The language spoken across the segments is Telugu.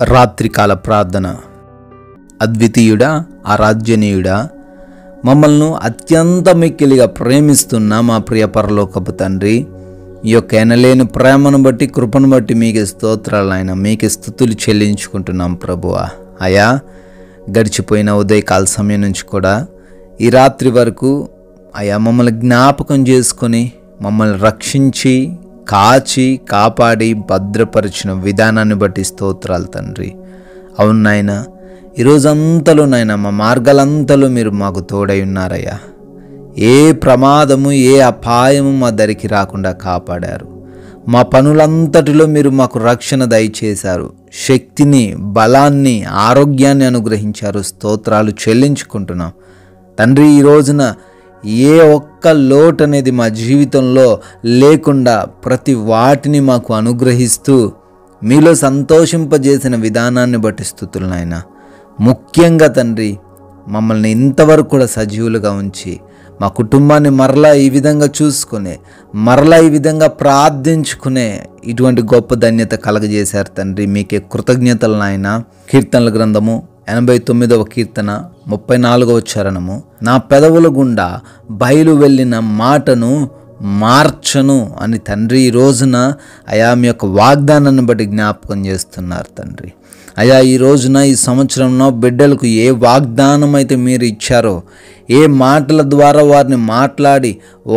రాత్రికాల ప్రార్థన. అద్వితీయుడా, ఆరాధ్యనీయుడా, మమ్మల్ని అత్యంత మిక్కిలిగా ప్రేమిస్తున్న మా ప్రియ పరలోకపు తండ్రి, ఈ యొక్క ఎనలేని ప్రేమను బట్టి, కృపను బట్టి మీకు స్తోత్రాలు నాయన. మీకు స్తుతులు చెల్లించుకుంటున్నాం ప్రభువా. అయా, గడిచిపోయిన ఉదయకాల సమయం నుంచి కూడా ఈ రాత్రి వరకు అయా మమ్మల్ని జ్ఞాపకం చేసుకొని మమ్మల్ని రక్షించి కాచి కాపాడి భద్రపరిచిన విధానాన్ని బట్టి స్తోత్రాలు తండ్రి. అవును నాయన, ఈరోజంతలో నాయన మా మార్గాలంతలో మీరు మాకు తోడై ఉన్నారయ్యా. ఏ ప్రమాదము ఏ అపాయము మా దరికి రాకుండా కాపాడారు. మా పనులంతటిలో మీరు మాకు రక్షణ దయచేశారు. శక్తిని, బలాన్ని, ఆరోగ్యాన్ని అనుగ్రహించారు. స్తోత్రాలు చెల్లించుకుంటున్నాం తండ్రి. ఈ రోజున ఏ ఒక్క లోటు అనేది మా జీవితంలో లేకుండా ప్రతి వాటిని మాకు అనుగ్రహిస్తూ మీలో సంతోషింపజేసిన విధానాన్ని బట్టి స్తుతులు నాయన. ముఖ్యంగా తండ్రి, మమ్మల్ని ఇంతవరకు కూడా సజీవులుగా ఉంచి మా కుటుంబాన్ని మరలా ఈ విధంగా చూసుకునే, మరలా ఈ విధంగా ప్రార్థించుకునే ఇటువంటి గొప్ప ధన్యత కలగజేశారు తండ్రి. మీకే కృతజ్ఞతలు నాయన. కీర్తనల గ్రంథము 89వ కీర్తన 34వ చరణము, నా పెదవుల గుండా బయలు వెళ్ళిన మాటను మార్చను అని తండ్రి ఈ రోజున అయా మీ యొక్క వాగ్దానాన్ని బట్టి జ్ఞాపకం చేస్తున్నారు తండ్రి. అయా, ఈ రోజున ఈ సంవత్సరంలో బిడ్డలకు ఏ వాగ్దానం అయితే మీరు ఇచ్చారో, ఏ మాటల ద్వారా వారిని మాట్లాడి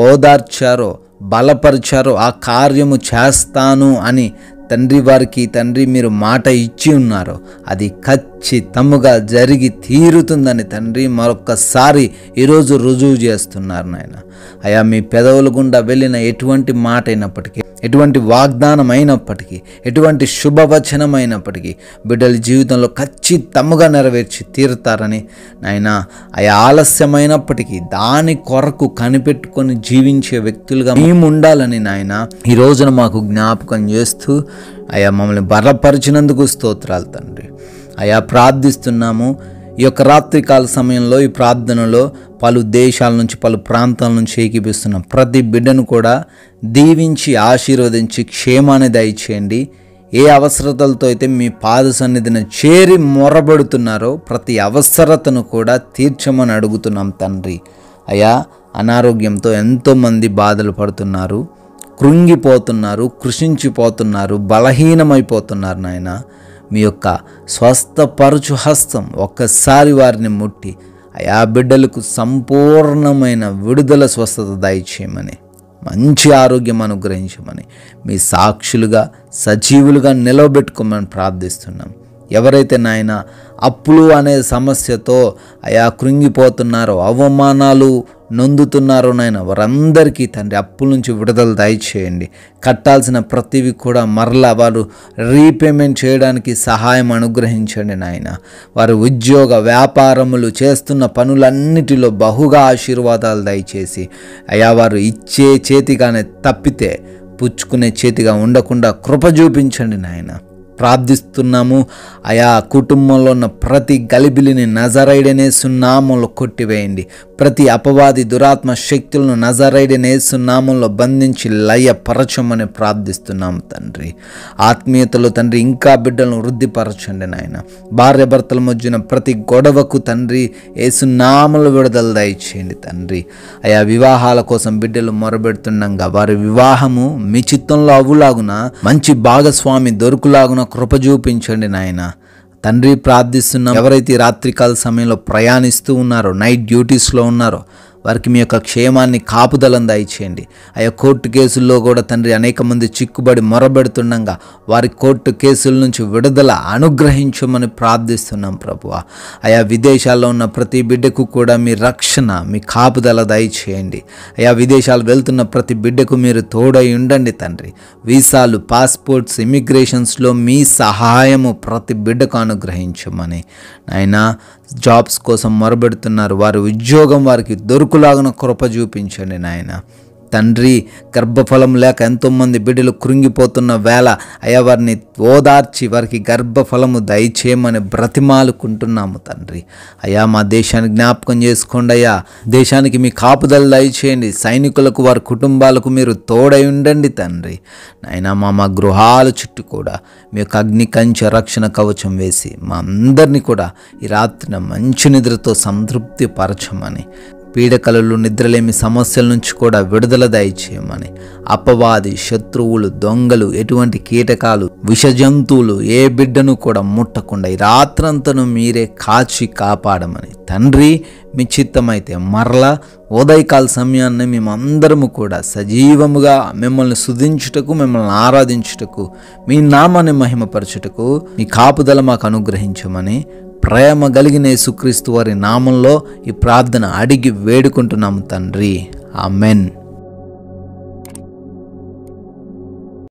ఓదార్చారో, బలపరిచారో ఆ కార్యము చేస్తాను అని తండ్రి వారికి తండ్రి మీరు మాట ఇచ్చి ఉన్నారో అది ఖచ్చితంగా జరిగి తీరుతుందని తండ్రి మరొక్కసారి ఈరోజు రుజువు చేస్తున్నారు నాయన. అయా, మీ పెదవుల గుండా వెళ్ళిన ఎటువంటి మాట అయినప్పటికీ, ఎటువంటి వాగ్దానం అయినప్పటికీ, ఎటువంటి శుభవచనం అయినప్పటికీ బిడ్డల జీవితంలో ఖచ్చితంగా నెరవేర్చి తీరుతారని నాయన. అయా, ఆలస్యమైనప్పటికీ దాని కొరకు కనిపెట్టుకొని జీవించే వ్యక్తులుగా మేము ఉండాలని నాయన ఈ రోజున మాకు జ్ఞాపకం చేస్తూ అయా మమ్మల్ని బలపరిచినందుకు స్తోత్రాలు తండ్రి. అయా, ప్రార్థిస్తున్నాము. ఈ యొక్క రాత్రికాల సమయంలో ఈ ప్రార్థనలో పలు దేశాల నుంచి, పలు ప్రాంతాల నుంచి ఏకీపిస్తున్న ప్రతి బిడ్డను కూడా దీవించి ఆశీర్వదించి క్షేమాన్ని దయచేయండి. ఏ అవసరతలతో అయితే మీ పాద సన్నిధిని చేరి మొరబడుతున్నారో ప్రతి అవసరతను కూడా తీర్చమని అడుగుతున్నాం తండ్రి. అయా, అనారోగ్యంతో ఎంతోమంది బాధలు పడుతున్నారు, కృంగిపోతున్నారు, కృషించిపోతున్నారు, బలహీనమైపోతున్నారు నాయన. మీ యొక్క స్వస్థపరచు హస్తం ఒక్కసారి వారిని ముట్టి అయా బిడ్డలకు సంపూర్ణమైన విడుదల, స్వస్థత దయచేయమని, మంచి ఆరోగ్యం అనుగ్రహించమని, మీ సాక్షులుగా సజీవులుగా నిలవబెట్టుకోమని ప్రార్థిస్తున్నాం. ఎవరైతే నాయన అప్పులు అనే సమస్యతో అయా కృంగిపోతున్నారో, అవమానాలు నొందుతున్నారో నాయన, వారందరికీ తండ్రి అప్పుల నుంచి విడుదల దయచేయండి. కట్టాల్సిన ప్రతివి కూడా మరలా వారు రీపేమెంట్ చేయడానికి సహాయం అనుగ్రహించండి నాయన. వారు ఉద్యోగ వ్యాపారములు చేస్తున్న పనులన్నిటిలో బహుగా ఆశీర్వాదాలు దయచేసి అయా వారు ఇచ్చే చేతిగానే తప్పితే పుచ్చుకునే చేతిగా ఉండకుండా కృప చూపించండి నాయన. ప్రార్థిస్తున్నాము. అయా, కుటుంబంలో ఉన్న ప్రతి గలిబిలిని నజరైడనే సున్నామంలో కొట్టివేయండి. ప్రతి అపవాది దురాత్మ శక్తులను నజరైడనే సున్నామంలో బంధించి లయపరచమని ప్రార్థిస్తున్నాము తండ్రి. ఆత్మీయతలో తండ్రి ఇంకా బిడ్డలను వృద్ధిపరచండి నాయన. భార్య భర్తల మధ్యన ప్రతి గొడవకు తండ్రి యేసునామములో విడుదల దయచేయండి తండ్రి. అయా, వివాహాల కోసం బిడ్డలు మొరబెడుతుండగా వారి వివాహము మీ చిత్తంలో అవ్వులాగున, మంచి భాగస్వామి దొరుకులాగున కృప చూపించండి నాయన. తండ్రి, ప్రార్థిస్తున్నాం. ఎవరైతే రాత్రికాల సమయంలో ప్రయాణిస్తూ ఉన్నారో, నైట్ డ్యూటీస్లో ఉన్నారో వారికి మీ యొక్క క్షేమాన్ని, కాపుదలను దయచేయండి. అయ్యా, కోర్టు కేసుల్లో కూడా తండ్రి అనేక మంది చిక్కుబడి మొరబెడుతుండగా వారి కోర్టు కేసుల నుంచి విడుదల అనుగ్రహించమని ప్రార్థిస్తున్నాం ప్రభువా. అయా, విదేశాల్లో ఉన్న ప్రతి బిడ్డకు కూడా మీ రక్షణ, మీ కాపుదల దయచేయండి. అయా, విదేశాలు వెళ్తున్న ప్రతి బిడ్డకు మీరు తోడై ఉండండి తండ్రి. వీసాలు, పాస్పోర్ట్స్, ఇమిగ్రేషన్స్లో మీ సహాయము ప్రతి బిడ్డకు అనుగ్రహించమని నాయనా. జాబ్స్ కోసం మొరబెడుతున్నారు, వారి ఉద్యోగం వారికి దొరుకులాగున కృప చూపించండి నాయన. తండ్రి, గర్భఫలం లేక ఎంతోమంది బిడ్డలు కృంగిపోతున్న వేళ అయ్యా వారిని ఓదార్చి వారికి గర్భఫలము దయచేయమని బ్రతిమాలుకుంటున్నాము తండ్రి. అయ్యా మా దేశాన్ని జ్ఞాపకం చేసుకోండి అయ్యా, దేశానికి మీ కాపుదల దయచేయండి. సైనికులకు వారి కుటుంబాలకు మీరు తోడై ఉండండి తండ్రి. నాయనా మా గృహాల చుట్టూ కూడా మీ యొక్క అగ్ని కంచె రక్షణ కవచం వేసి మా అందరినీ కూడా ఈ రాత్రిన మంచి నిద్రతో సంతృప్తి పరచమని, పీడకలలు నిద్రలేమి సమస్యల నుంచి కూడా విడుదల దయచేయమని, అపవాది, శత్రువులు, దొంగలు, ఎటువంటి కీటకాలు, విష జంతువులు ఏ బిడ్డను కూడా ముట్టకుండా ఈ రాత్రంతను మీరే కాచి కాపాడమని తండ్రి, మీ చిత్తమైతే మరలా ఉదయకాల సమయాన్ని మేమందరము కూడా సజీవముగా మిమ్మల్ని స్తుతించుటకు, మిమ్మల్ని ఆరాధించుటకు, మీ నామాన్ని మహిమపరచుటకు మీ కాపుదల మాకు అనుగ్రహించమని ప్రేమ కలిగిన యేసుక్రీస్తు వారి నామంలో ఈ ప్రార్థన అడిగి వేడుకుంటున్నాము తండ్రి. ఆమెన్.